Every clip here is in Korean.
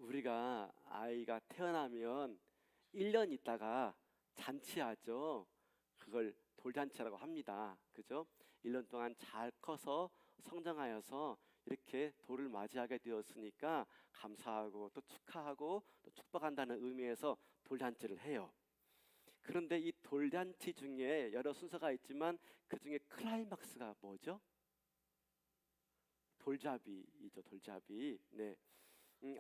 우리가 아이가 태어나면 1년 있다가 잔치하죠. 그걸 돌잔치라고 합니다. 그죠? 1년 동안 잘 커서 성장하여서 이렇게 돌을 맞이하게 되었으니까 감사하고 또 축하하고 또 축복한다는 의미에서 돌잔치를 해요. 그런데 이 돌잔치 중에 여러 순서가 있지만 그 중에 클라이막스가 뭐죠? 돌잡이이죠. 돌잡이. 네.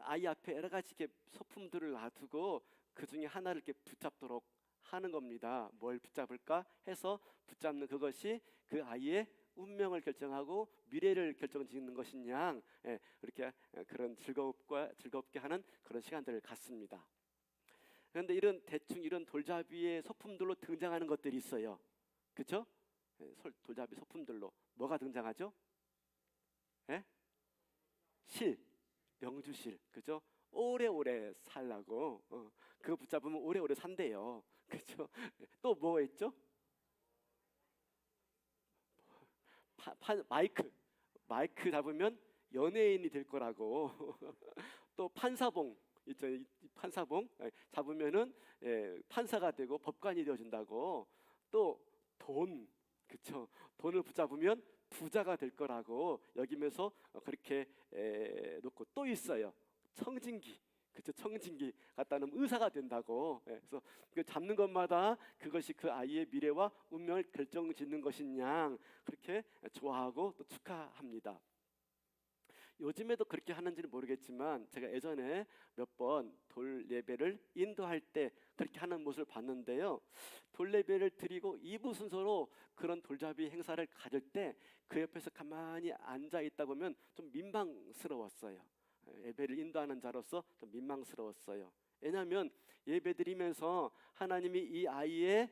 아이 앞에 여러 가지 이렇게 소품들을 놔두고 그 중에 하나를 이렇게 붙잡도록 하는 겁니다. 뭘 붙잡을까 해서 붙잡는 그것이 그 아이의 운명을 결정하고 미래를 결정짓는 것이냐, 이렇게 그런 즐겁게 하는 그런 시간들을 갖습니다. 그런데 대충 이런 돌잡이의 소품들로 등장하는 것들이 있어요. 그렇죠? 돌잡이 소품들로 뭐가 등장하죠? 예? 실, 명주실, 그죠? 오래오래 살라고 그거 붙잡으면 오래오래 산대요. 그죠? 또 뭐 있죠? 마이크 잡으면 연예인이 될 거라고. 또 판사봉 있죠? 이 판사봉 잡으면은 판사가 되고 법관이 되어준다고. 또 돈, 그렇죠? 돈을 붙잡으면 부자가 될 거라고 여기면서 그렇게 놓고 또 있어요. 청진기, 그렇죠? 청진기 갖다 놓으면 의사가 된다고. 그래서 그 잡는 것마다 그것이 그 아이의 미래와 운명을 결정짓는 것이냐 그렇게 좋아하고 또 축하합니다. 요즘에도 그렇게 하는지는 모르겠지만 제가 예전에 몇 번 돌 예배를 인도할 때 그렇게 하는 모습을 봤는데요. 돌 예배를 드리고 2부 순서로 그런 돌잡이 행사를 가질 때 그 옆에서 가만히 앉아 있다 보면 좀 민망스러웠어요. 예배를 인도하는 자로서 좀 민망스러웠어요. 왜냐하면 예배 드리면서 하나님이 이 아이의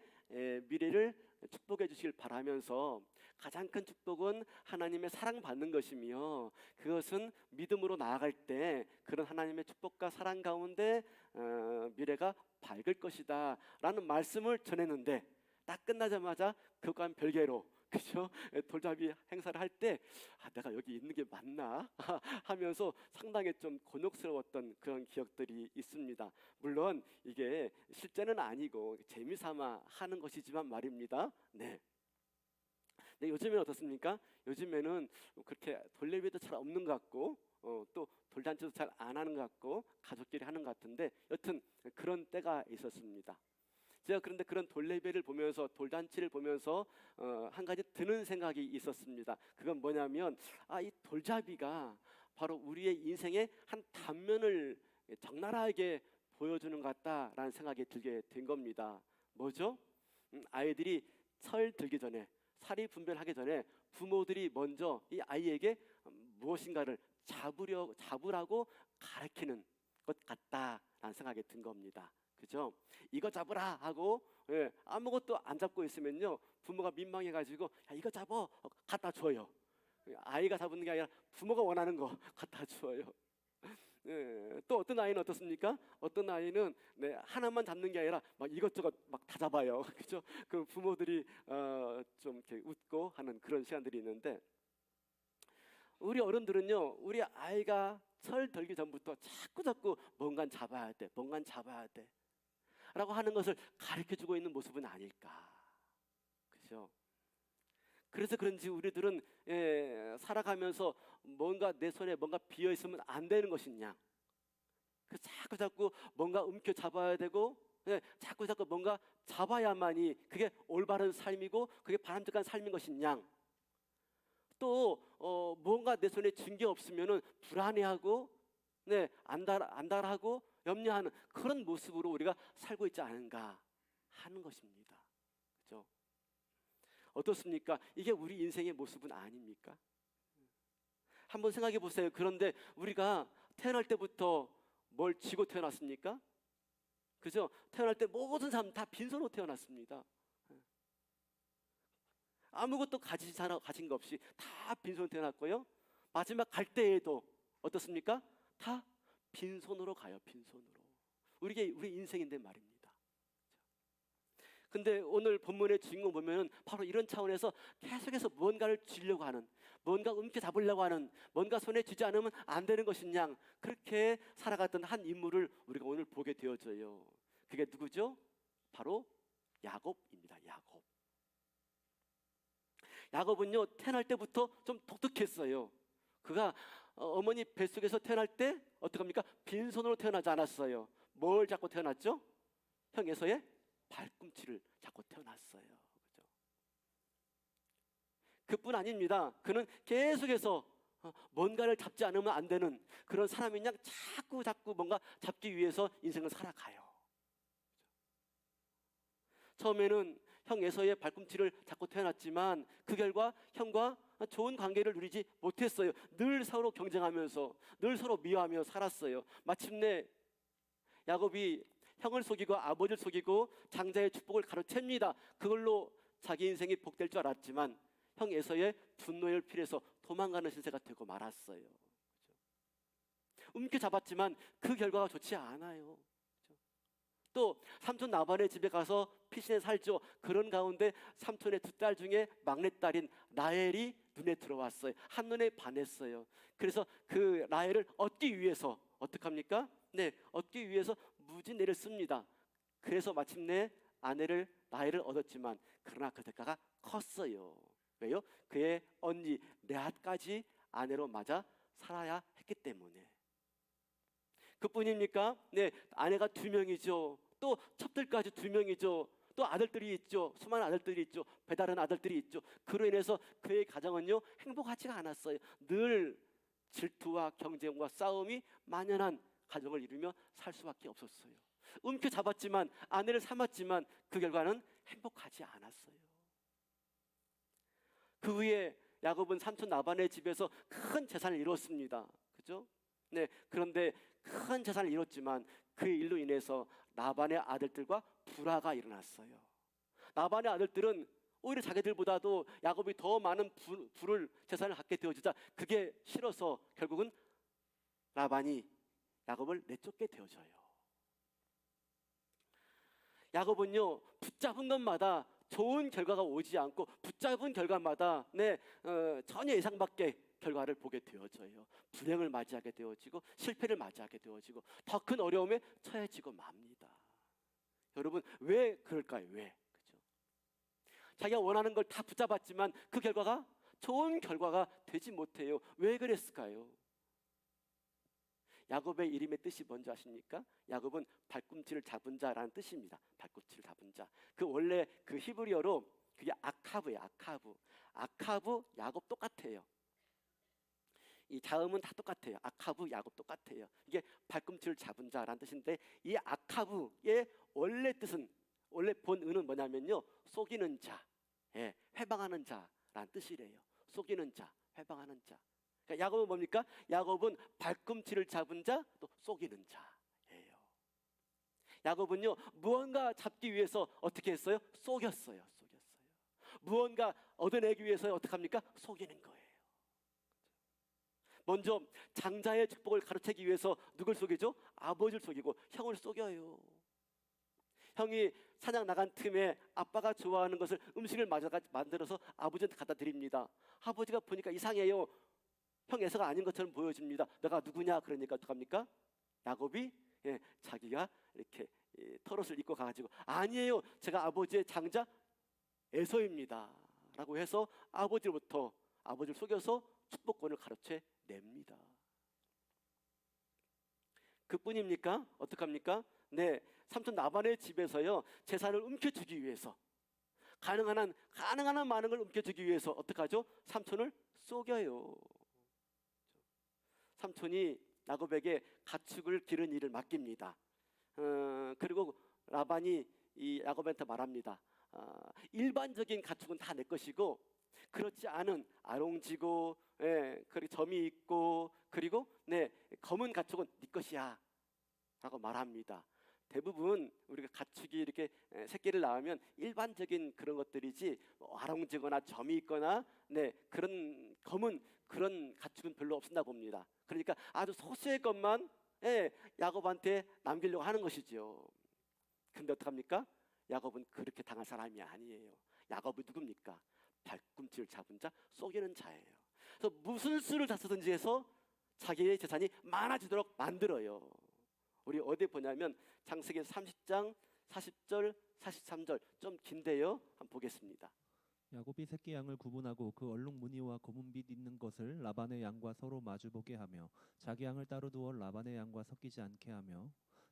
미래를 축복해 주시길 바라면서 가장 큰 축복은 하나님의 사랑받는 것이며 그것은 믿음으로 나아갈 때 그런 하나님의 축복과 사랑 가운데 미래가 밝을 것이다 라는 말씀을 전했는데 딱 끝나자마자 그것과는 별개로, 그죠? 돌잡이 행사를 할 때 내가 여기 있는 게 맞나 하면서 상당히 좀 곤혹스러웠던 그런 기억들이 있습니다. 물론 이게 실제는 아니고 재미삼아 하는 것이지만 말입니다. 네. 근데 요즘에는 어떻습니까? 요즘에는 그렇게 돌예배도 잘 없는 것 같고 또 돌잔치도 잘 안 하는 것 같고 가족끼리 하는 것 같은데 여튼 그런 때가 있었습니다. 제가 그런데 그런 돌예배를 보면서 돌잔치를 보면서 한 가지 드는 생각이 있었습니다. 그건 뭐냐면 이 돌잡이가 바로 우리의 인생의 한 단면을 적나라하게 보여주는 것 같다라는 생각이 들게 된 겁니다. 뭐죠? 아이들이 철 들기 전에 사리 분별하기 전에 부모들이 먼저 이 아이에게 무엇인가를 잡으라고 가르치는 것 같다라는 생각이 든 겁니다. 그죠? 이거 잡으라 하고 아무것도 안 잡고 있으면요 부모가 민망해가지고 야, 이거 잡어 갖다 줘요. 아이가 잡는 게 아니라 부모가 원하는 거 갖다 줘요. 또 어떤 아이는 어떻습니까? 어떤 아이는 하나만 잡는 게 아니라 막 이것저것 막 다 잡아요. 그죠? 그 부모들이 좀 이렇게 웃고 하는 그런 시간들이 있는데 우리 어른들은요 우리 아이가 철 들기 전부터 자꾸 뭔가 잡아야 돼, 뭔가 잡아야 돼 라고 하는 것을 가르쳐주고 있는 모습은 아닐까. 그죠? 그래서 그런지 우리들은 살아가면서 뭔가 내 손에 뭔가 비어있으면 안 되는 것이냐, 자꾸 뭔가 움켜 잡아야 되고 자꾸 뭔가 잡아야만이 그게 올바른 삶이고 그게 바람직한 삶인 것이냐, 또 뭔가 내 손에 쥔 게 없으면 불안해하고 안달하고 염려하는 그런 모습으로 우리가 살고 있지 않은가 하는 것입니다. 그렇죠? 어떻습니까? 이게 우리 인생의 모습은 아닙니까? 한번 생각해 보세요. 그런데 우리가 태어날 때부터 뭘 쥐고 태어났습니까? 그죠? 태어날 때 모든 사람 다 빈손으로 태어났습니다. 아무것도 가진 거 없이 다 빈손으로 태어났고요. 마지막 갈 때에도 어떻습니까? 다 빈손으로 가요. 빈손으로. 우리 인생인데 말입니다. 근데 오늘 본문의 주인공 보면 바로 이런 차원에서 계속해서 무언가를 주려고 하는, 뭔가 움켜잡으려고 하는, 뭔가 손에 쥐지 않으면 안 되는 것인 양, 그렇게 살아갔던 한 인물을 우리가 오늘 보게 되어져요. 그게 누구죠? 바로 야곱입니다. 야곱. 야곱은요, 태어날 때부터 좀 독특했어요. 그가 어머니 뱃속에서 태어날 때 어떡합니까? 빈손으로 태어나지 않았어요. 뭘 잡고 태어났죠? 형 에서의 발꿈치를 잡고 태어났어요. 그죠? 그뿐 아닙니다. 그는 계속해서 뭔가를 잡지 않으면 안 되는 그런 사람인 양 자꾸 뭔가 잡기 위해서 인생을 살아가요. 처음에는 형 에서의 발꿈치를 잡고 태어났지만 그 결과 형과 좋은 관계를 누리지 못했어요. 늘 서로 경쟁하면서, 늘 서로 미워하며 살았어요. 마침내 야곱이 형을 속이고 아버지를 속이고 장자의 축복을 가로챕니다. 그걸로 자기 인생이 복될 줄 알았지만 형 에서의 분노에 필해서 도망가는 신세가 되고 말았어요. 움켜잡았지만 그 결과가 좋지 않아요. 또 삼촌 나반의 집에 가서 피신해 살죠. 그런 가운데 삼촌의 두 딸 중에 막내딸인 라헬이 눈에 들어왔어요. 한눈에 반했어요. 그래서 그 라헬을 얻기 위해서 어떡합니까? 네, 얻기 위해서 무진애를 씁니다. 그래서 마침내 아내를 라헬을 얻었지만 그러나 그 대가가 컸어요. 왜요? 그의 언니 레아까지 아내로 맞아 살아야 했기 때문에. 그뿐입니까? 네, 아내가 2명이죠. 또 첩들까지 2명이죠. 또 아들들이 있죠. 수많은 아들들이 있죠. 배다른 아들들이 있죠. 그로 인해서 그의 가정은요, 행복하지가 않았어요. 늘 질투와 경쟁과 싸움이 만연한 가정을 이루며 살 수밖에 없었어요. 움켜잡았지만, 아내를 삼았지만 그 결과는 행복하지 않았어요. 그 후에 야곱은 삼촌 라반의 집에서 큰 재산을 이뤘습니다. 그죠? 네, 그런데 큰 재산을 이뤘지만 그 일로 인해서 라반의 아들들과 불화가 일어났어요. 라반의 아들들은 오히려 자기들보다도 야곱이 더 많은 재산을 갖게 되어지자 그게 싫어서 결국은 라반이 야곱을 내쫓게 되어져요. 야곱은요, 붙잡은 것마다 좋은 결과가 오지 않고 붙잡은 결과마다 전혀 예상 밖의 결과를 보게 되어져요. 불행을 맞이하게 되어지고 실패를 맞이하게 되어지고 더 큰 어려움에 처해지고 맙니다. 여러분, 왜 그럴까요? 왜? 그죠? 자기가 원하는 걸 다 붙잡았지만 그 결과가 좋은 결과가 되지 못해요. 왜 그랬을까요? 야곱의 이름의 뜻이 뭔지 아십니까? 야곱은 발꿈치를 잡은 자라는 뜻입니다. 발꿈치를 잡은 자. 그 원래 그 히브리어로 그게 아카브예요. 아카브, 야곱 똑같아요. 이 자음은 다 똑같아요. 아카브, 야곱 똑같아요. 이게 발꿈치를 잡은 자라는 뜻인데 이 아카브의 원래 뜻은, 원래 본의는 뭐냐면요, 속이는 자, 회방하는 자라는 뜻이래요. 속이는 자, 회방하는 자. 그러니까 야곱은 뭡니까? 야곱은 발꿈치를 잡은 자, 또 속이는 자예요. 야곱은요, 무언가 잡기 위해서 어떻게 했어요? 속였어요. 무언가 얻어내기 위해서 어떻게 합니까? 속이는 거예요. 먼저 장자의 축복을 가로채기 위해서 누굴 속이죠? 아버지를 속이고 형을 속여요. 형이 사냥 나간 틈에 아빠가 좋아하는 것을 음식을 만들어서 아버지한테 갖다 드립니다. 아버지가 보니까 이상해요. 형 에서가 아닌 것처럼 보여집니다. 내가 누구냐? 그러니까 어떡합니까? 야곱이 자기가 이렇게 털옷을 입고 가가지고 아니에요, 제가 아버지의 장자 에서입니다 라고 해서 아버지를 속여서 축복권을 가로채 냅니다. 그뿐입니까? 어떡합니까? 네, 삼촌 나반의 집에서요, 재산을 움켜쥐기 위해서 가능한 한 많은 걸 움켜쥐기 위해서 어떡하죠? 삼촌을 속여요. 삼촌이 야곱에게 가축을 기른 일을 맡깁니다. 그리고 라반이 이 야곱한테 말합니다. 일반적인 가축은 다 내 것이고 그렇지 않은 아롱지고 그리고 점이 있고 그리고 검은 가축은 네 것이야 라고 말합니다. 대부분 우리가 가축이 이렇게 새끼를 낳으면 일반적인 그런 것들이지 아롱지거나 점이 있거나 그런 검은 그런 가축은 별로 없었나 봅니다. 그러니까 아주 소수의 것만 야곱한테 남기려고 하는 것이죠. 근데 어떡합니까? 야곱은 그렇게 당할 사람이 아니에요. 야곱이 누굽니까? 발꿈치를 잡은 자, 속이는 자예요. 그래서 무슨 수를 다 쓰든지 해서 자기의 재산이 많아지도록 만들어요. 우리 어디 보냐면 창세기 30장 40절 43절 좀 긴데요. 한번 보겠습니다. 야곱이 새끼 양을 구분하고 그 얼룩 무늬와 검은빛 있는 것을 라반의 양과 서로 마주보게 하며 자기 양을 따로 두어 라반의 양과 섞이지 않게 하며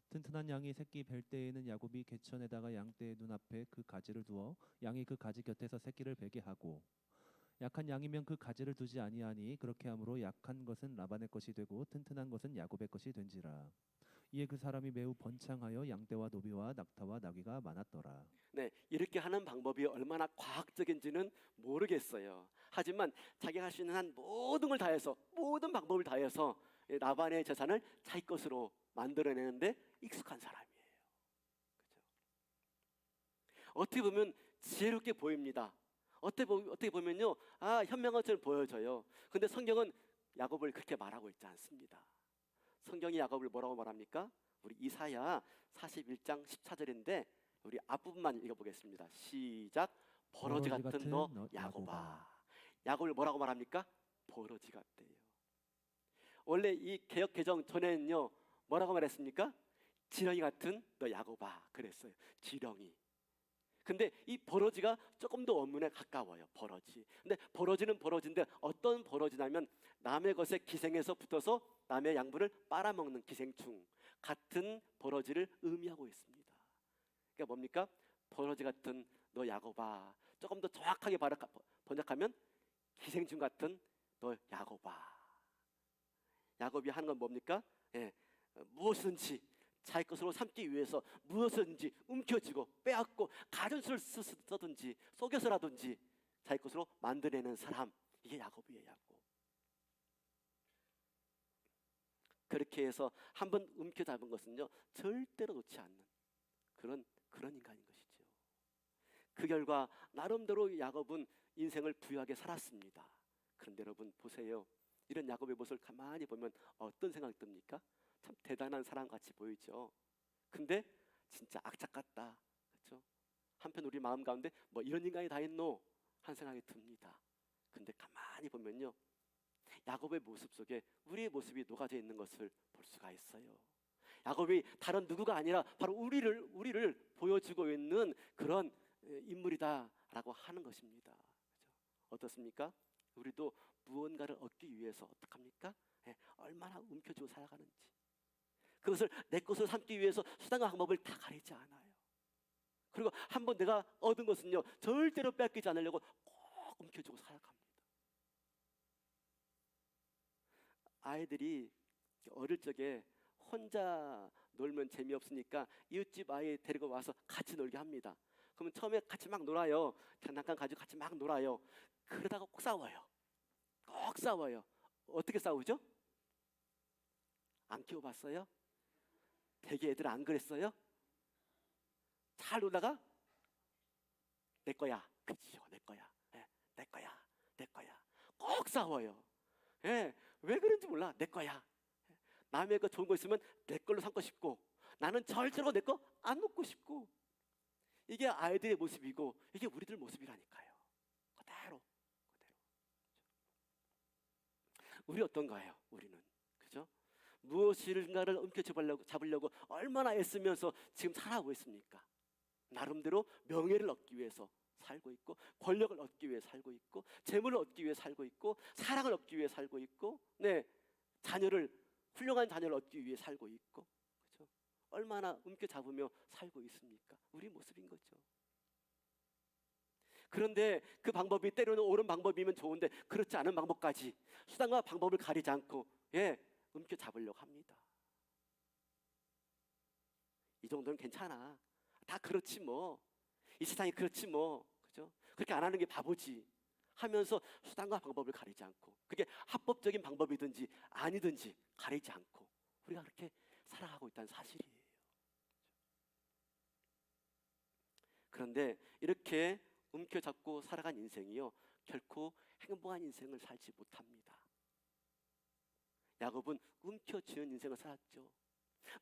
튼튼한 양이 새끼 뵐 때에는 야곱이 개천에다가 양떼의 눈앞에 그 가지를 두어 양이 그 가지 곁에서 새끼를 베게 하고 약한 양이면 그 가지를 두지 아니하니 그렇게 함으로 약한 것은 라반의 것이 되고 튼튼한 것은 야곱의 것이 된지라. 이에 그 사람이 매우 번창하여 양떼와 노비와 낙타와 나귀가 많았더라. 네, 이렇게 하는 방법이 얼마나 과학적인지는 모르겠어요. 하지만 자기가 할 수 있는 한 모든 걸 다해서 모든 방법을 다해서 라반의 재산을 자기 것으로 만들어내는데 익숙한 사람이에요. 그렇죠? 어떻게 보면 지혜롭게 보입니다. 어떻게 보면요, 현명한 것처럼 보여져요. 근데 성경은 야곱을 그렇게 말하고 있지 않습니다. 성경이 야곱을 뭐라고 말합니까? 우리 이사야 41장 14절인데 우리 앞부분만 읽어보겠습니다. 시작. 버러지 같은 너 야곱아. 야곱을 뭐라고 말합니까? 버러지 같대요. 원래 이 개역 개정 전에는요 뭐라고 말했습니까? 지렁이 같은 너 야곱아 그랬어요. 지렁이. 근데 이 버러지가 조금 더 원문에 가까워요. 버러지. 근데 버러지는 버러지인데 어떤 버러지냐면 남의 것에 기생해서 붙어서 남의 양분을 빨아먹는 기생충 같은 버러지를 의미하고 있습니다. 그러니까 뭡니까? 버러지 같은 너 야곱아. 조금 더 정확하게 번역하면 기생충 같은 너 야곱아. 야곱이 하는 건 뭡니까? 무엇이든지 자기 것으로 삼기 위해서 무엇이든지 움켜쥐고 빼앗고 가전수를 쓰든지 속여서라든지 자기 것으로 만들어내는 사람, 이게 야곱이에요. 야곱. 그렇게 해서 한번 움켜잡은 것은요 절대로 놓지 않는 그런 인간인 것이죠. 그 결과 나름대로 야곱은 인생을 부유하게 살았습니다. 그런데 여러분 보세요. 이런 야곱의 모습을 가만히 보면 어떤 생각이 듭니까? 참 대단한 사람같이 보이죠. 근데 진짜 악착 같다. 그렇죠? 한편 우리 마음 가운데 뭐 이런 인간이 다 있노? 한 생각이 듭니다. 근데 가만히 보면요. 야곱의 모습 속에 우리의 모습이 녹아져 있는 것을 볼 수가 있어요. 야곱이 다른 누구가 아니라 바로 우리를 보여주고 있는 그런 인물이다라고 하는 것입니다. 그렇죠? 어떻습니까? 우리도 무언가를 얻기 위해서 어떡합니까? 얼마나 움켜쥐고 살아가는지. 그것을 내 것으로 삼기 위해서 수단과 방법을 다 가리지 않아요. 그리고 한번 내가 얻은 것은요 절대로 뺏기지 않으려고 꼭 움켜쥐고 살아갑니다. 아이들이 어릴 적에 혼자 놀면 재미없으니까 이웃집 아이 데리고 와서 같이 놀게 합니다. 그러면 처음에 같이 막 놀아요. 장난감 가지고 같이 막 놀아요. 그러다가 꼭 싸워요. 꼭 싸워요. 어떻게 싸우죠? 안 키워봤어요? 되게 애들 안 그랬어요? 잘 놀다가 내 거야. 그치요, 내 거야. 내 거야, 내 거야. 꼭 싸워요. 왜 그런지 몰라. 내 거야. 남의 거 좋은 거 있으면 내 걸로 삼고 싶고 나는 절대로 내 거 안 놓고 싶고 이게 아이들의 모습이고 이게 우리들 모습이라니까요. 그대로. 우리 어떤가요? 우리는 그죠? 무엇인가를 잡으려고 얼마나 애쓰면서 지금 살아가고 있습니까? 나름대로 명예를 얻기 위해서 살고 있고 권력을 얻기 위해 살고 있고 재물을 얻기 위해 살고 있고 사랑을 얻기 위해 살고 있고 훌륭한 자녀를 얻기 위해 살고 있고 그렇죠? 얼마나 움켜잡으며 살고 있습니까? 우리 모습인 거죠. 그런데 그 방법이 때로는 옳은 방법이면 좋은데 그렇지 않은 방법까지 수단과 방법을 가리지 않고 움켜잡으려고 합니다. 이 정도는 괜찮아. 다 그렇지 뭐. 이 세상이 그렇지 뭐. 그죠? 그렇게 안 하는 게 바보지. 하면서 수단과 방법을 가리지 않고 그게 합법적인 방법이든지 아니든지 가리지 않고 우리가 그렇게 살아가고 있다는 사실이에요. 그런데 이렇게 움켜잡고 살아간 인생이요 결코 행복한 인생을 살지 못합니다. 야곱은 움켜쥐는 인생을 살았죠.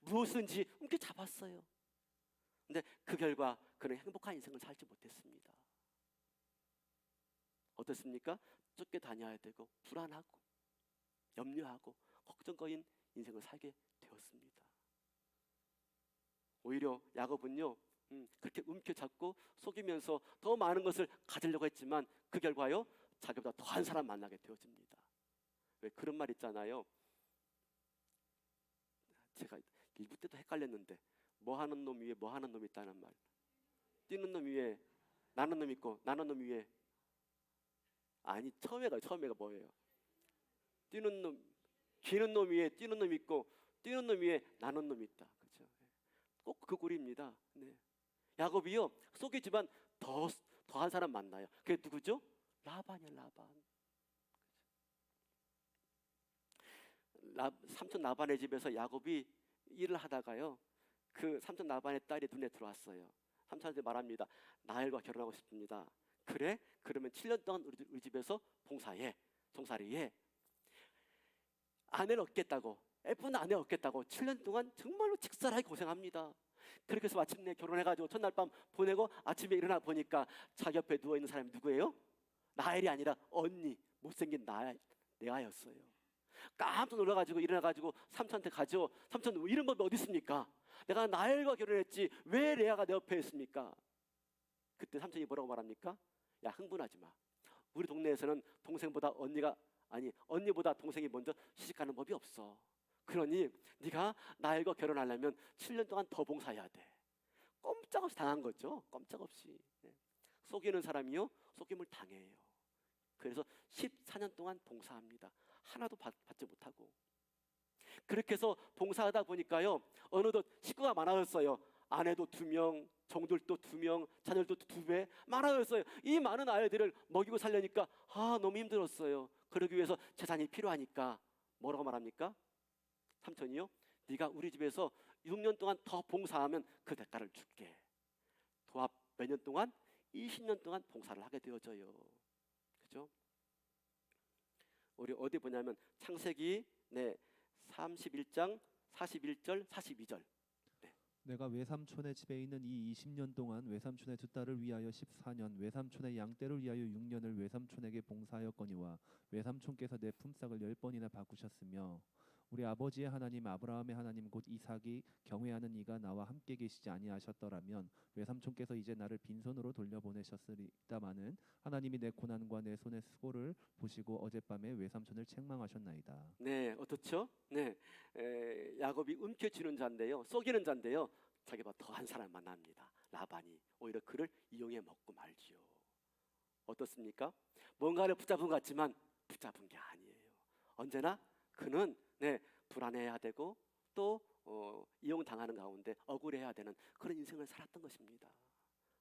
무엇인지 움켜잡았어요. 근데 그 결과 그는 행복한 인생을 살지 못했습니다. 어떻습니까? 쫓겨다녀야 되고 불안하고 염려하고 걱정거린 인생을 살게 되었습니다. 오히려 야곱은요, 그렇게 움켜잡고 속이면서 더 많은 것을 가지려고 했지만 그 결과요, 자기보다 더한 사람 만나게 되어집니다. 왜 그런 말 있잖아요. 제가 일부 때도 헷갈렸는데, 뭐 하는 놈 위에 뭐 하는 놈 있다는 말. 뛰는 놈 위에 나는 놈 있고 나는 놈 위에, 아니 처음에가 뭐예요? 뛰는 놈, 기는 놈 위에 뛰는 놈 있고 뛰는 놈 위에 나는 놈 있다. 그렇죠? 꼭 그 꼴입니다. 네. 야곱이요, 속이지만 더한 사람 만나요. 그게 누구죠? 라반이야, 라반. 삼촌 라반의 집에서 야곱이 일을 하다가요, 그 삼촌 라반의 딸이 눈에 들어왔어요. 삼촌한테 말합니다. 나엘과 결혼하고 싶습니다. 그래? 그러면 7년 동안 우리 집에서 봉사해, 종살이 해. 아내를 얻겠다고, 예쁜 아내 얻겠다고 7년 동안 정말로 직살하게 고생합니다. 그렇게 해서 마침내 결혼해가지고 첫날 밤 보내고 아침에 일어나 보니까 자기 옆에 누워있는 사람이 누구예요? 나엘이 아니라 언니, 못생긴 레아였어요. 깜짝 놀라가지고 일어나가지고 삼촌한테 가죠. 삼촌, 이런 법이 어디 있습니까? 내가 나엘과 결혼했지 왜 레아가 내 옆에 있습니까? 그때 삼촌이 뭐라고 말합니까? 야, 흥분하지 마. 우리 동네에서는 언니보다 동생이 먼저 시집가는 법이 없어. 그러니 네가 나엘과 결혼하려면 7년 동안 더 봉사해야 돼. 꼼짝없이 당한 거죠. 꼼짝없이. 속이는 사람이요, 속임을 당해요. 그래서 14년 동안 봉사합니다. 하나도 받지 못하고. 그렇게 해서 봉사하다 보니까요, 어느덧 식구가 많아졌어요. 아내도 2명, 종들도 2명, 자녀들도 2배 많아졌어요. 이 많은 아이들을 먹이고 살려니까 너무 힘들었어요. 그러기 위해서 재산이 필요하니까 뭐라고 말합니까? 삼촌이요, 네가 우리 집에서 6년 동안 더 봉사하면 그 대가를 줄게. 도합 몇 년 동안? 20년 동안 봉사를 하게 되어져요. 그죠? 우리 어디 보냐면 창세기 31장 41절 42절. 내가 외삼촌의 집에 있는 이 20년 동안 외삼촌의 2딸을 위하여 14년, 외삼촌의 양떼를 위하여 6년을 외삼촌에게 봉사하였거니와 외삼촌께서 내 품삯을 10번이나 바꾸셨으며, 우리 아버지의 하나님 아브라함의 하나님 곧 이삭이 경외하는 이가 나와 함께 계시지 아니하셨더라면 외삼촌께서 이제 나를 빈손으로 돌려보내셨으리다마는 하나님이 내 고난과 내 손의 수고를 보시고 어젯밤에 외삼촌을 책망하셨나이다. 네, 어떻죠? 네, 야곱이 움켜쥐는 자인데요, 속이는 자인데요, 자기보다 더한 사람을 만납니다. 라반이 오히려 그를 이용해 먹고 말지요. 어떻습니까? 뭔가를 붙잡은 것 같지만 붙잡은 게 아니에요. 언제나 그는 불안해야 되고 또 이용당하는 가운데 억울해야 되는 그런 인생을 살았던 것입니다.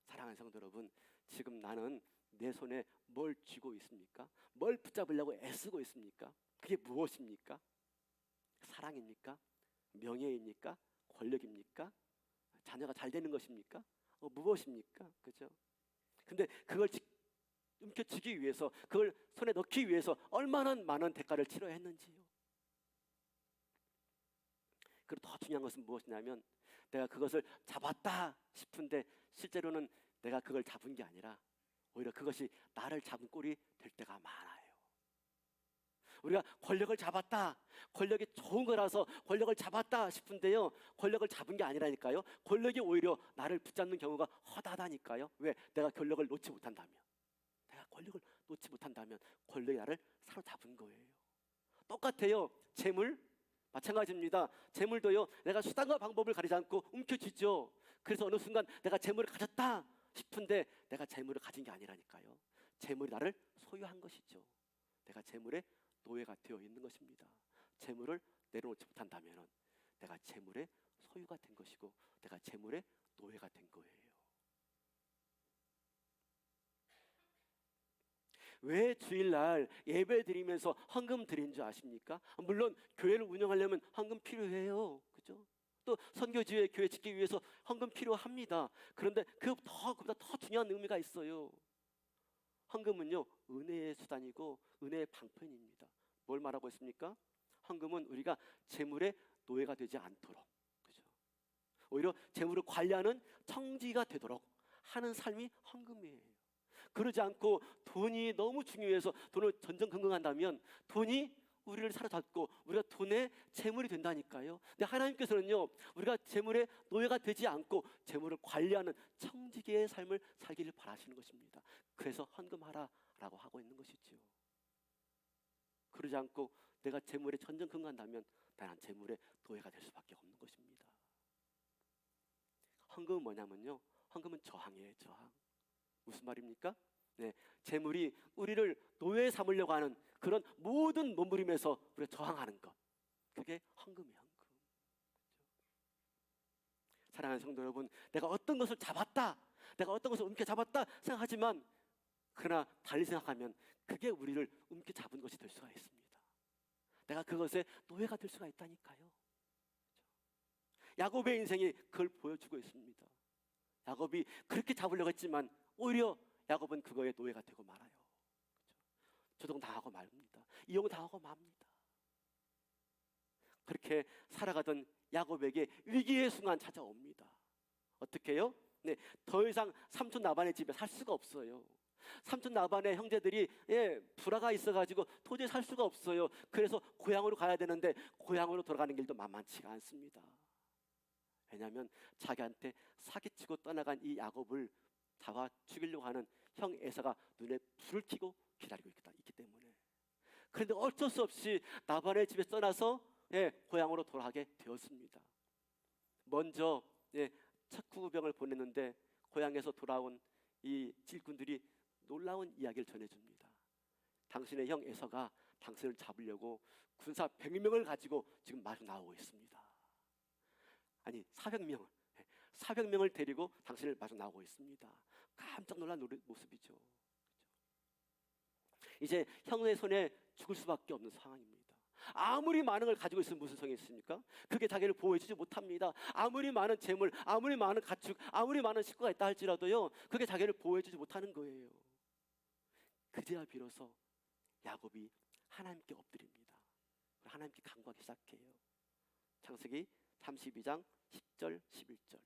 사랑하는 성도 여러분, 지금 나는 내 손에 뭘 쥐고 있습니까? 뭘 붙잡으려고 애쓰고 있습니까? 그게 무엇입니까? 사랑입니까? 명예입니까? 권력입니까? 자녀가 잘 되는 것입니까? 무엇입니까? 그죠? 근데 그걸 움켜쥐기 위해서, 그걸 손에 넣기 위해서 얼마나 많은 대가를 치러야 했는지요. 그리고 더 중요한 것은 무엇이냐면, 내가 그것을 잡았다 싶은데 실제로는 내가 그걸 잡은 게 아니라 오히려 그것이 나를 잡은 꼴이 될 때가 많아요. 우리가 권력을 잡았다, 권력이 좋은 거라서 권력을 잡았다 싶은데요, 권력을 잡은 게 아니라니까요. 권력이 오히려 나를 붙잡는 경우가 허다하다니까요. 왜? 내가 권력을 놓지 못한다면, 권력이 나를 사로잡은 거예요. 똑같아요. 재물 마찬가지입니다. 재물도요, 내가 수단과 방법을 가리지 않고 움켜쥐죠. 그래서 어느 순간 내가 재물을 가졌다 싶은데 내가 재물을 가진 게 아니라니까요. 재물이 나를 소유한 것이죠. 내가 재물의 노예가 되어 있는 것입니다. 재물을 내려놓지 못한다면 내가 재물의 소유가 된 것이고 내가 재물의 노예가 된 거예요. 왜 주일날 예배 드리면서 헌금 드린 줄 아십니까? 물론 교회를 운영하려면 헌금 필요해요. 그죠? 또 선교지회 교회 짓기 위해서 헌금 필요합니다. 그런데 그보다 더 중요한 의미가 있어요. 헌금은요, 은혜의 수단이고 은혜의 방편입니다. 뭘 말하고 있습니까? 헌금은 우리가 재물의 노예가 되지 않도록, 그죠? 오히려 재물을 관리하는 청지가 되도록 하는 삶이 헌금이에요. 그러지 않고 돈이 너무 중요해서 돈을 전전긍긍한다면 돈이 우리를 사로잡고 우리가 돈의 재물이 된다니까요. 근데 하나님께서는요, 우리가 재물의 노예가 되지 않고 재물을 관리하는 청지기의 삶을 살기를 바라시는 것입니다. 그래서 헌금하라라고 하고 있는 것이지요. 그러지 않고 내가 재물에 전전긍긍한다면 나는 재물의 노예가 될 수밖에 없는 것입니다. 헌금은 뭐냐면요, 헌금은 저항이에요. 저항. 무슨 말입니까? 네, 재물이 우리를 노예 삼으려고 하는 그런 모든 몸부림에서 우리가 저항하는 것, 그게 헌금이에요. 헌금. 사랑하는 성도 여러분, 내가 어떤 것을 잡았다, 내가 어떤 것을 움켜잡았다 생각하지만 그러나 달리 생각하면 그게 우리를 움켜잡은 것이 될 수가 있습니다. 내가 그것에 노예가 될 수가 있다니까요. 야곱의 인생이 그걸 보여주고 있습니다. 야곱이 그렇게 잡으려고 했지만 오히려 야곱은 그거에 노예가 되고 말아요. 조종당하고 맙니다. 이용당하고 맙니다. 그렇게 살아가던 야곱에게 위기의 순간 찾아옵니다. 어떻게 해요? 네, 더 이상 삼촌 라반의 집에 살 수가 없어요. 삼촌 라반의 형제들이 불화가 있어가지고 도저히 살 수가 없어요. 그래서 고향으로 가야 되는데 고향으로 돌아가는 길도 만만치가 않습니다. 왜냐하면 자기한테 사기치고 떠나간 이 야곱을 잡아 죽이려고 하는 형 에사가 눈에 불을 켜고 기다리고 있기 때문에. 그런데 어쩔 수 없이 라반의 집에 떠나서 고향으로 돌아가게 되었습니다. 먼저 척후병을 보냈는데 고향에서 돌아온 이 질꾼들이 놀라운 이야기를 전해줍니다. 당신의 형 에서가 당신을 잡으려고 군사 100명을 가지고 지금 마주 나오고 있습니다. 아니 400명을 데리고 당신을 마주 나오고 있습니다. 깜짝 놀란 모습이죠. 이제 형의 손에 죽을 수밖에 없는 상황입니다. 아무리 많은 걸 가지고 있으면 무슨 성이 있습니까? 그게 자기를 보호해주지 못합니다. 아무리 많은 재물, 아무리 많은 가축, 아무리 많은 식구가 있다 할지라도요, 그게 자기를 보호해주지 못하는 거예요. 그제야 비로소 야곱이 하나님께 엎드립니다. 하나님께 간구하기 시작해요. 창세기 32장 10절 11절.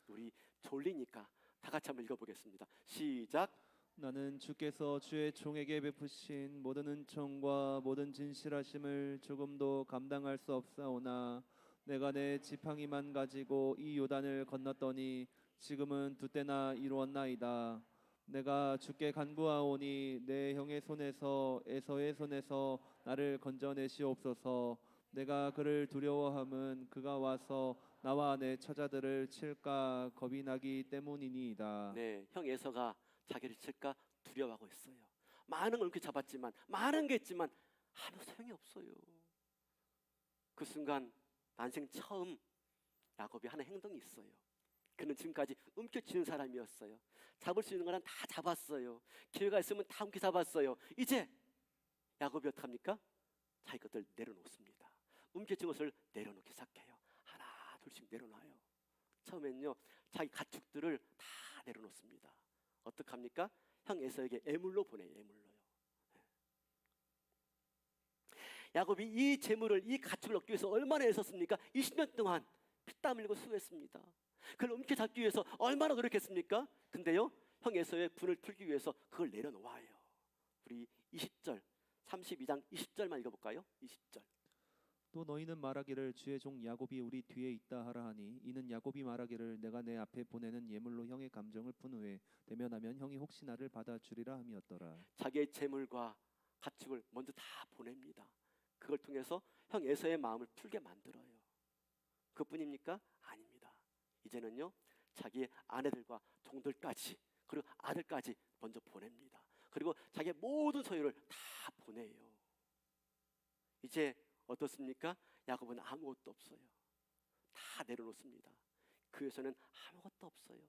우리 졸리니까 다 같이 한번 읽어보겠습니다. 시작. 나는 주께서 주의 종에게 베푸신 모든 은총과 모든 진실하심을 조금도 감당할 수 없사오나 내가 내 지팡이만 가지고 이 요단을 건넜더니 지금은 두 때나 이루었나이다. 내가 주께 간구하오니 내 형의 손에서 에서의 손에서 나를 건져내시옵소서. 내가 그를 두려워함은 그가 와서 나와 내 처자들을 칠까 겁이 나기 때문이니이다. 네, 형 에서가 자기를 칠까 두려워하고 있어요. 많은 걸 이렇게 잡았지만, 많은 게 있지만 아무 소용이 없어요. 그 순간 난생 처음 야곱이 하는 행동이 있어요. 그는 지금까지 움켜쥐는 사람이었어요. 잡을 수 있는 거는 다 잡았어요. 기회가 있으면 다 움켜잡았어요. 이제 야곱이 어떡합니까? 자기 것들 내려놓습니다. 움켜쥔 것을 내려놓기 시작해요. 하나 둘씩 내려놔요. 처음엔요, 자기 가축들을 다 내려놓습니다. 어떡합니까? 형 에서에게 애물로 보내요. 애물로요. 야곱이 이 재물을, 이 가축을 얻기 위해서 얼마나 애썼습니까? 20년 동안 피땀 흘리고 수고했습니다. 그걸 움켜잡기 위해서 얼마나 노력했습니까? 근데요, 형 에서의 분을 풀기 위해서 그걸 내려놓아요. 우리 20절 32장 20절만 읽어볼까요? 20절. 또 너희는 말하기를 주의 종 야곱이 우리 뒤에 있다 하라 하니 이는 야곱이 말하기를 내가 내 앞에 보내는 예물로 형의 감정을 푼 후에 대면하면 형이 혹시 나를 받아주리라 함이었더라. 자기의 재물과 가축을 먼저 다 보냅니다. 그걸 통해서 형 에서의 마음을 풀게 만들어요. 그뿐입니까? 아닙니다. 이제는요, 자기의 아내들과 종들까지, 그리고 아들까지 먼저 보냅니다. 그리고 자기의 모든 소유를 다 보내요. 이제 어떻습니까? 야곱은 아무것도 없어요. 다 내려놓습니다. 그에서는 아무것도 없어요.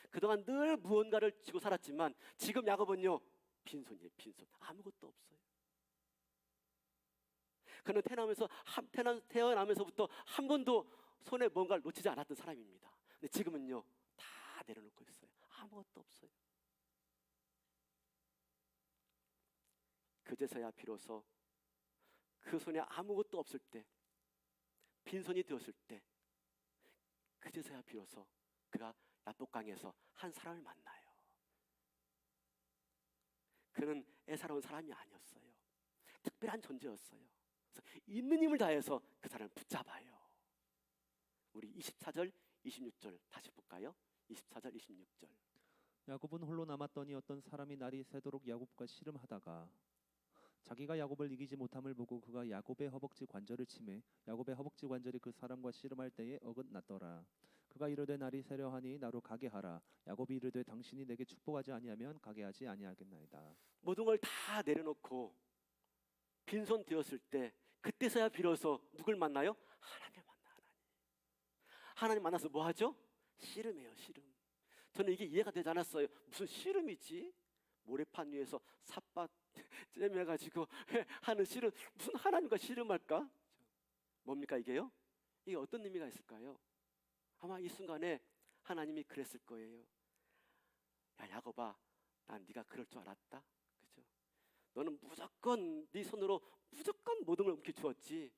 그동안 늘 무언가를 쥐고 살았지만 지금 야곱은요, 빈손이에요. 빈손. 아무것도 없어요. 그는 태어나면서부터 한 번도 손에 뭔가를 놓치지 않았던 사람입니다. 근데 지금은요, 다 내려놓고 있어요. 아무것도 없어요. 그제서야 비로소 그 손에 아무것도 없을 때, 빈손이 되었을 때, 그제서야 비로소 그가 야복강에서 한 사람을 만나요. 그는 애사로운 사람이 아니었어요. 특별한 존재였어요. 그래서 있는 힘을 다해서 그 사람을 붙잡아요. 우리 24절, 26절 다시 볼까요? 24절, 26절. 야곱은 홀로 남았더니 어떤 사람이 날이 새도록 야곱과 씨름하다가 자기가 야곱을 이기지 못함을 보고 그가 야곱의 허벅지 관절을 치매 야곱의 허벅지 관절이 그 사람과 씨름할 때에 어긋났더라. 그가 이르되 날이 새려하니 나로 가게 하라. 야곱이 이르되 당신이 내게 축복하지 아니하면 가게 하지 아니하겠나이다. 모든 걸 다 내려놓고 빈손 되었을 때 그때서야 비로소 누굴 만나요? 하나님을 만나. 하나님 만나서 뭐 하죠? 씨름해요, 씨름. 저는 이게 이해가 되지 않았어요. 무슨 씨름이지? 모래판 위에서 삿밭 째매가지고 하는 씨름, 무슨 하나님과 씨름할까? 뭡니까 이게요? 이게 어떤 의미가 있을까요? 아마 이 순간에 하나님이 그랬을 거예요. 야 야곱아, 난 네가 그럴 줄 알았다. 그죠? 너는 무조건 네 손으로 무조건 모든 걸 움켜쥐었지.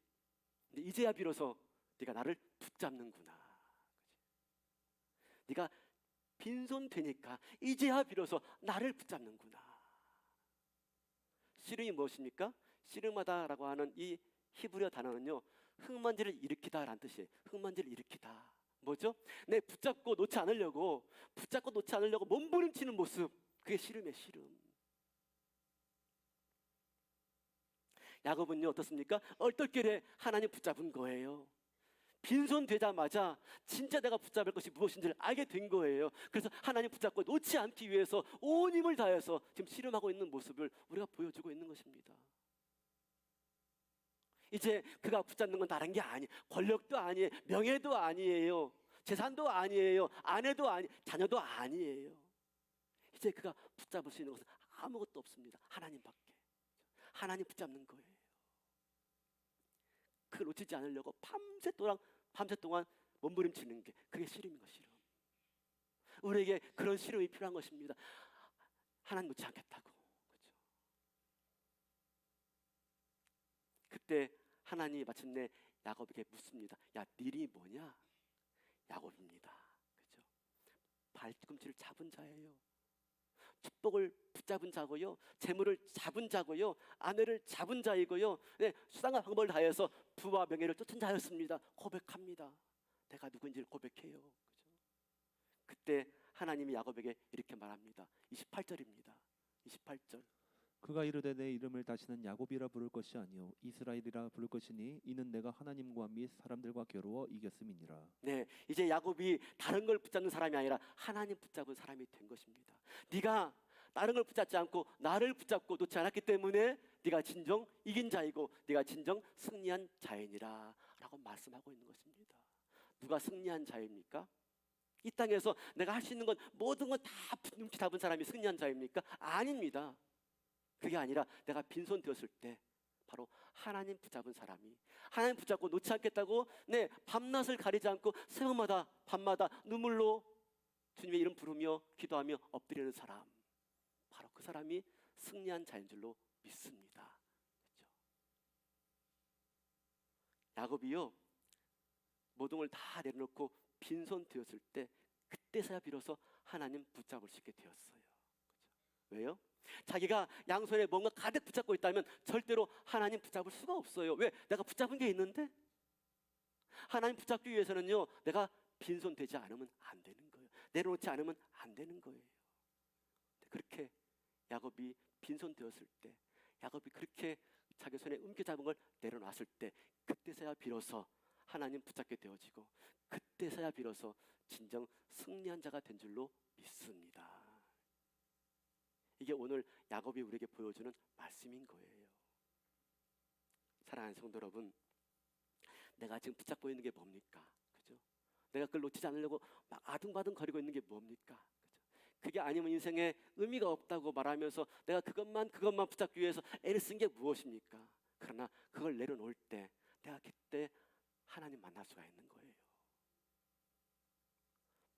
근데 이제야 비로소 네가 나를 붙잡는구나. 그치? 네가 빈손 되니까 이제야 비로소 나를 붙잡는구나. 씨름이 무엇입니까? 씨름하다라고 하는 이 히브리어 단어는요, 흙먼지를 일으키다라는 뜻이에요. 흙먼지를 일으키다. 뭐죠? 내 붙잡고 놓지 않으려고 몸부림치는 모습, 그게 씨름이에요. 씨름. 야곱은요 어떻습니까? 얼떨결에 하나님 붙잡은 거예요. 빈손 되자마자 진짜 내가 붙잡을 것이 무엇인지를 알게 된 거예요. 그래서 하나님 붙잡고 놓지 않기 위해서 온 힘을 다해서 지금 씨름하고 있는 모습을 우리가 보여주고 있는 것입니다. 이제 그가 붙잡는 건 다른 게 아니에요. 권력도 아니에요. 명예도 아니에요. 재산도 아니에요. 아내도 자녀도 아니에요. 이제 그가 붙잡을 수 있는 것은 아무것도 없습니다. 하나님밖에. 하나님 붙잡는 거예요. 그걸 놓치지 않으려고 밤새 동안 몸부림치는 게 그게 씨름인 거 씨름. 우리에게 그런 씨름이 필요한 것입니다. 하나님 놓지 않겠다고. 그렇죠? 그때 하나님이 마침내 야곱에게 묻습니다. 야, 네 이름이 뭐냐? 야곱입니다. 그렇죠? 발꿈치를 잡은 자예요. 축복을 붙잡은 자고요, 재물을 잡은 자고요, 아내를 잡은 자이고요, 네, 수단과 방법을 다해서 부와 명예를 쫓은 자였습니다. 고백합니다. 내가 누구인지를 고백해요. 그죠? 그때 하나님이 야곱에게 이렇게 말합니다. 28절입니다. 28절. 그가 이르되 내 이름을 다시는 야곱이라 부를 것이 아니요 이스라엘이라 부를 것이니 이는 내가 하나님과 및 사람들과 겨루어 이겼음이니라. 네, 이제 야곱이 다른 걸 붙잡는 사람이 아니라 하나님 붙잡은 사람이 된 것입니다. 네가 다른 걸 붙잡지 않고 나를 붙잡고 놓지 않았기 때문에 네가 진정 이긴 자이고 네가 진정 승리한 자이니라 라고 말씀하고 있는 것입니다. 누가 승리한 자입니까? 이 땅에서 내가 할 수 있는 건 모든 건 다 눈치 잡은 사람이 승리한 자입니까? 아닙니다. 그게 아니라 내가 빈손 되었을 때 바로 하나님 붙잡은 사람이, 하나님 붙잡고 놓지 않겠다고 네, 밤낮을 가리지 않고 새벽마다 밤마다 눈물로 주님의 이름 부르며 기도하며 엎드리는 사람, 바로 그 사람이 승리한 자인 줄로 믿습니다. 그렇죠? 야곱이요 모든 걸 다 내려놓고 빈손 되었을 때 그때서야 비로소 하나님 붙잡을 수 있게 되었어요. 그렇죠? 왜요? 자기가 양손에 뭔가 가득 붙잡고 있다면 절대로 하나님 붙잡을 수가 없어요. 왜? 내가 붙잡은 게 있는데. 하나님 붙잡기 위해서는요 내가 빈손 되지 않으면 안 되는 거예요. 내려놓지 않으면 안 되는 거예요. 그렇게 야곱이 빈손 되었을 때, 야곱이 그렇게 자기 손에 움켜잡은 걸 내려놨을 때 그때서야 비로소 하나님 붙잡게 되어지고 그때서야 비로소 진정 승리한 자가 된 줄로 믿습니다. 이게 오늘 야곱이 우리에게 보여주는 말씀인 거예요. 사랑하는 성도 여러분, 내가 지금 붙잡고 있는 게 뭡니까? 그죠? 내가 그걸 놓치지 않으려고 막 아둥바둥 거리고 있는 게 뭡니까? 그죠? 그게 아니면 인생에 의미가 없다고 말하면서 내가 그것만 붙잡기 위해서 애를 쓴 게 무엇입니까? 그러나 그걸 내려놓을 때 내가 그때 하나님 만날 수가 있는 거예요.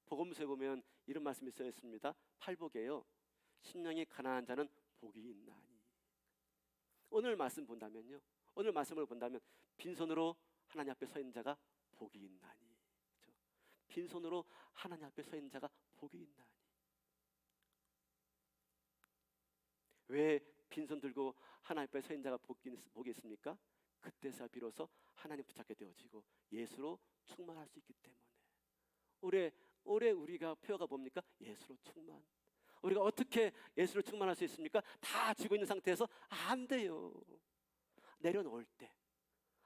복음서에 보면 이런 말씀이 써 있습니다. 팔복에요. 심령이 가난한 자는 복이 있나니. 오늘 말씀 본다면요. 오늘 말씀을 본다면 빈손으로 하나님 앞에 서 있는 자가 복이 있나니. 그렇죠? 빈손으로 하나님 앞에 서 있는 자가 복이 있나니. 왜 빈손 들고 하나님 앞에 서 있는 자가 복이 있습니까? 그때서 비로소 하나님 붙잡게 되어지고 예수로 충만할 수 있기 때문에. 올해 우리가 표어가 뭡니까? 예수로 충만. 우리가 어떻게 예수로 충만할 수 있습니까? 다 쥐고 있는 상태에서 안 돼요.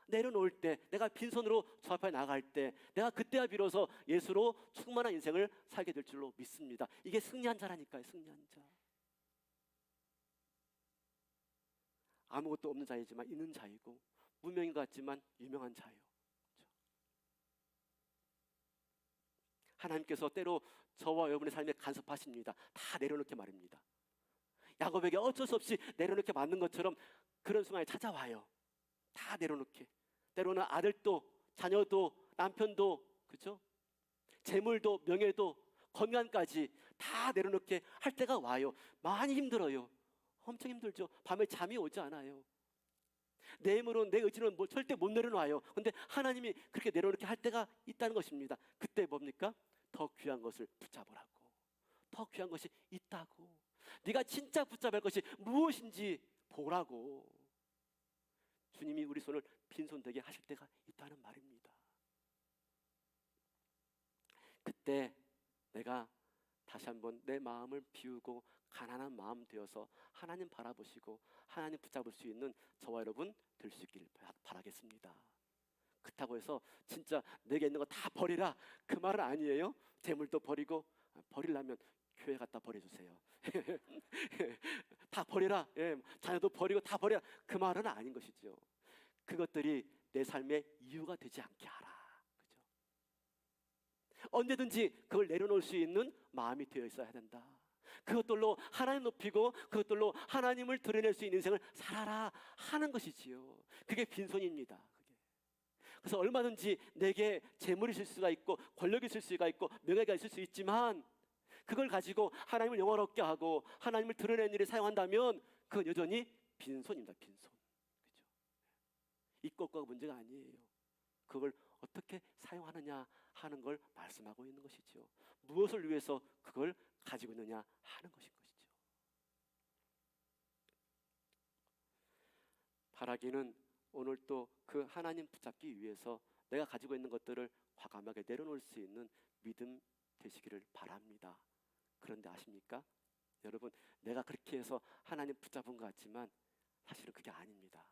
내려놓을 때 내가 빈손으로 주 앞에 나갈 때 내가 그때야 비로소 예수로 충만한 인생을 살게 될 줄로 믿습니다. 이게 승리한 자라니까요. 승리한 자. 아무것도 없는 자이지만 있는 자이고 무명인 것 같지만 유명한 자예요. 그렇죠? 하나님께서 때로 저와 여러분의 삶에 간섭하십니다. 다 내려놓게 말입니다. 야곱에게 어쩔 수 없이 내려놓게 맞는 것처럼 그런 순간에 찾아와요. 다 내려놓게. 때로는 아들도 자녀도 남편도 그렇죠? 재물도 명예도 건강까지 다 내려놓게 할 때가 와요. 많이 힘들어요. 엄청 힘들죠. 밤에 잠이 오지 않아요. 내 힘으로 내 의지는 절대 못 내려놔요. 근데 하나님이 그렇게 내려놓게 할 때가 있다는 것입니다. 그때 뭡니까? 더 귀한 것을 붙잡으라고. 더 귀한 것이 있다고. 네가 진짜 붙잡을 것이 무엇인지 보라고. 주님이 우리 손을 빈손되게 하실 때가 있다는 말입니다. 그때 내가 다시 한번 내 마음을 비우고 가난한 마음 되어서 하나님 바라보시고 하나님 붙잡을 수 있는 저와 여러분 될 수 있기를 바라겠습니다. 그렇다고 해서 진짜 내게 있는 거 다 버리라 그 말은 아니에요. 재물도 버리고 버리려면 교회 갖다 버려주세요. 다 버리라. 예, 자녀도 버리고 다 버리라 그 말은 아닌 것이죠. 그것들이 내 삶의 이유가 되지 않게 하라. 그죠? 언제든지 그걸 내려놓을 수 있는 마음이 되어 있어야 된다. 그것들로 하나님 높이고 그것들로 하나님을 드러낼 수 있는 인생을 살아라 하는 것이지요. 그게 빈손입니다. 그래서 얼마든지 내게 재물이 있을 수가 있고 권력이 있을 수가 있고 명예가 있을 수 있지만 그걸 가지고 하나님을 영화롭게 하고 하나님을 드러내는 일에 사용한다면 그건 여전히 빈손입니다. 빈손. 그죠? 있고 없고가 문제가 아니에요. 그걸 어떻게 사용하느냐 하는 걸 말씀하고 있는 것이죠. 무엇을 위해서 그걸 가지고 있느냐 하는 것인 것이죠. 바라기는 오늘 또 그 하나님 붙잡기 위해서 내가 가지고 있는 것들을 과감하게 내려놓을 수 있는 믿음 되시기를 바랍니다. 그런데 아십니까? 여러분, 내가 그렇게 해서 하나님 붙잡은 것 같지만 사실은 그게 아닙니다.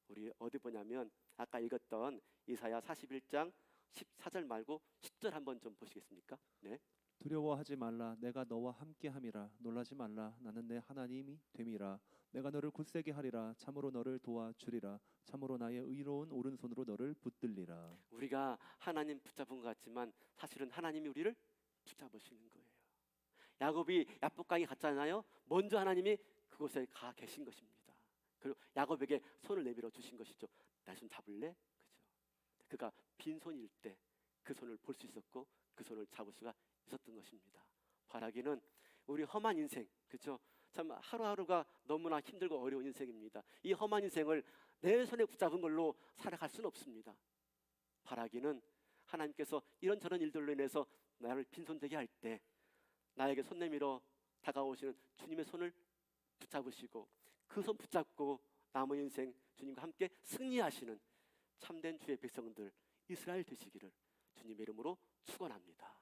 우리 어디 보냐면 아까 읽었던 이사야 41장 14절 말고 10절 한번 좀 보시겠습니까? 네. 두려워하지 말라. 내가 너와 함께함이라. 놀라지 말라. 나는 내 하나님이 됨이라. 내가 너를 굳세게 하리라. 참으로 너를 도와주리라. 참으로 나의 의로운 오른손으로 너를 붙들리라. 우리가 하나님 붙잡은 것 같지만 사실은 하나님이 우리를 붙잡으시는 거예요. 야곱이 야복강에 갔잖아요. 먼저 하나님이 그곳에 가 계신 것입니다. 그리고 야곱에게 손을 내밀어 주신 것이죠. 나 좀 잡을래? 그죠? 그가 빈손일 때 그 손을 볼 수 있었고 그 손을 잡을 수가 있었던 것입니다. 바라기는 우리 험한 인생, 그렇죠? 참 하루하루가 너무나 힘들고 어려운 인생입니다. 이 험한 인생을 내 손에 붙잡은 걸로 살아갈 수는 없습니다. 바라기는 하나님께서 이런저런 일들로 인해서 나를 빈손되게 할 때 나에게 손 내밀어 다가오시는 주님의 손을 붙잡으시고 그 손 붙잡고 남은 인생 주님과 함께 승리하시는 참된 주의 백성들 이스라엘 되시기를 주님의 이름으로 축원합니다.